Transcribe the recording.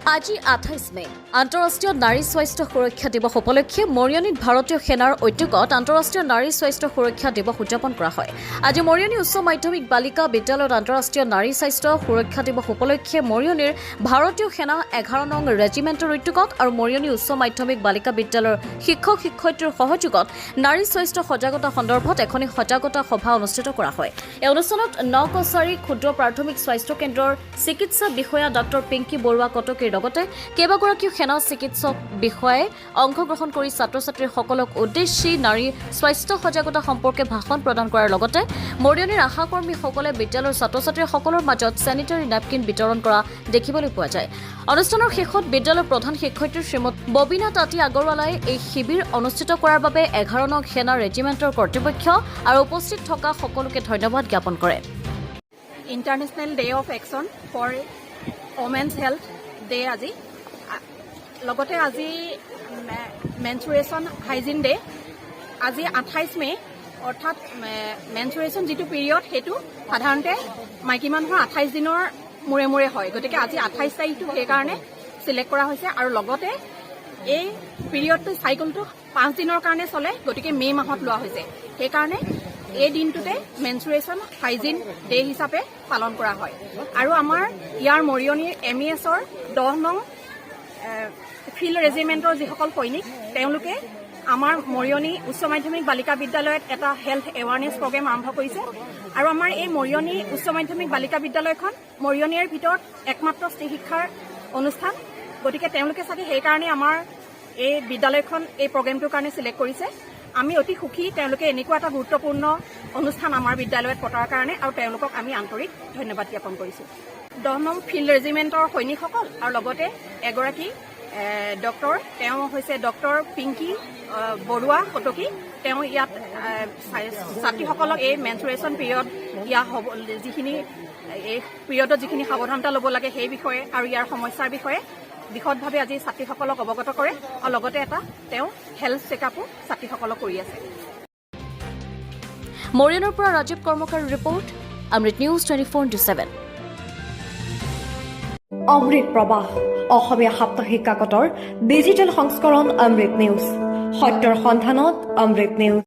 আজি 28 মে আন্তঃৰাষ্ট্ৰীয় নাৰী স্বাস্থ্য সুৰক্ষা দিৱস উপলক্ষে মৰিয়নীত ভাৰতীয় সেনাৰ উদ্যোগত আন্তঃৰাষ্ট্ৰীয় নাৰী স্বাস্থ্য সুৰক্ষা দিৱস উদযাপন কৰা হয়। আজি মৰিয়নী উচ্চ মাধ্যমিক বালিকা বিদ্যালয়ত আন্তঃৰাষ্ট্ৰীয় নাৰী স্বাস্থ্য সুৰক্ষা দিৱস উপলক্ষে মৰিয়নীৰ ভাৰতীয় সেনা 11 নং ৰেজিমেণ্টৰ উদ্যোগত আৰু মৰিয়নী উচ্চ মাধ্যমিক বালিকা বিদ্যালয়ৰ শিক্ষক শিক্ষয়িত্ৰীৰ সহযোগত নাৰী স্বাস্থ্য সজাগতা সন্দৰ্ভত এখন সজাগতা সভা অনুষ্ঠিত কৰা হয়। এই অনুষ্ঠানত নকছাৰী ক্ষুদ্ৰ প্ৰাথমিক স্বাস্থ্য কেন্দ্ৰৰ চিকিৎসা বিষয়া ডক্টৰ পিংকি বৰুৱা কটকীৰ লগতে কেইবাগৰাকীও সেনা চিকিৎসক বিষয়াই অংশগ্ৰহণ কৰি ছাত্ৰ-ছাত্ৰীসকলক উদ্দেশ্যি নাৰী স্বাস্থ্য সজাগতা সম্পৰ্কে ভাষণ প্ৰদান কৰাৰ লগতে মৰিয়নীৰ আশাকৰ্মীসকলে বিদ্যালয়ৰ ছাত্ৰ-ছাত্ৰীসকলৰ মাজত চেনিটাৰী নেপকিন বিতৰণ কৰা দেখিবলৈ পোৱা যায়। অনুষ্ঠানৰ শেষত বিদ্যালয়ৰ প্ৰধান শিক্ষয়িত্ৰী শ্ৰীমতী ববিনা তাঁতী আগৰৱালাই এই শিবিৰ অনুষ্ঠিত কৰাৰ বাবে 11 নং সেনা ৰেজিমেণ্টৰ কৰ্তৃপক্ষ আৰু উপস্থিত থকা সকলোকে ধন্যবাদ জ্ঞাপন কৰে। International day of action for women's health day আজি লগতে আজি মেনচুৰেশ্যন হাইজিন ডে আজি 28 মে অৰ্থাৎ মেনচুৰেশ্যন যিটো পিৰিয়ড সেইটো সাধাৰণতে মাইকী মানুহৰ 28 দিনৰ মূৰে মূৰে হয়, গতিকে আজি 28 তাৰিখটো সেইকাৰণে চিলেক্ট কৰা হৈছে আৰু লগতে এই পিৰিয়ডটো চাইকেলটো 5 দিনৰ কাৰণে চলে, গতিকে মে' মাহত লোৱা হৈছে। সেইকাৰণে এই দিনটোতে মেনচুৰেশ্যন হাইজিন ডে হিচাপে পালন কৰা হয়। আৰু আমাৰ ইয়াৰ মৰিয়নীৰ MESৰ 10 নং ফিল্ড ৰেজিমেণ্টৰ যিসকল সৈনিক তেওঁলোকে আমাৰ মৰিয়নী উচ্চ মাধ্যমিক বালিকা বিদ্যালয়ত এটা হেল্থ এৱাৰনেছ প্ৰগ্ৰেম আৰম্ভ কৰিছে আৰু আমাৰ এই মৰিয়নী উচ্চ মাধ্যমিক বালিকা বিদ্যালয়খন মৰিয়নীৰ ভিতৰত একমাত্ৰ স্ত্ৰী শিক্ষাৰ অনুষ্ঠান, গতিকে তেওঁলোকে চাগে সেইকাৰণে আমাৰ এই বিদ্যালয়খন এই প্ৰগ্ৰেমটোৰ কাৰণে চিলেক্ট কৰিছে। আমি অতি সুখী তেওঁলোকে এনেকুৱা এটা গুৰুত্বপূৰ্ণ অনুষ্ঠান আমাৰ বিদ্যালয়ত পতাৰ কাৰণে আৰু তেওঁলোকক আমি আন্তৰিক ধন্যবাদ জ্ঞাপন কৰিছোঁ। 10 নং ফিল্ড ৰেজিমেণ্টৰ সৈনিকসকল আৰু লগতে এগৰাকী ডক্টৰ, তেওঁ হৈছে ডক্টৰ পিংকি বৰুৱা কটকী। তেওঁ ইয়াত ছাত্ৰীসকলক এই মেনচুৰেশ্যন পিৰিয়ড যিখিনি এই পিৰিয়ডত যিখিনি সাৱধানতা ল'ব লাগে সেই বিষয়ে আৰু ইয়াৰ সমস্যাৰ বিষয়ে বিশদভাৱে আজি ছাত্ৰীসকলক অৱগত কৰে আৰু লগতে এটা তেওঁ হেল্থ চেকআপো ছাত্ৰীসকলক কৰি আছে। মৰিয়নীৰ পৰা ৰাজীৱ কৰ্মকাৰ ৰিপৰ্ট, অমৃত নিউজ 24/7। অমৃত প্ৰবাহ অসমীয়া সাপ্তাহিক কাকতৰ ডিজিটেল সংস্কৰণ অমৃত নিউজ, সত্যৰ সন্ধানত অমৃত নিউজ।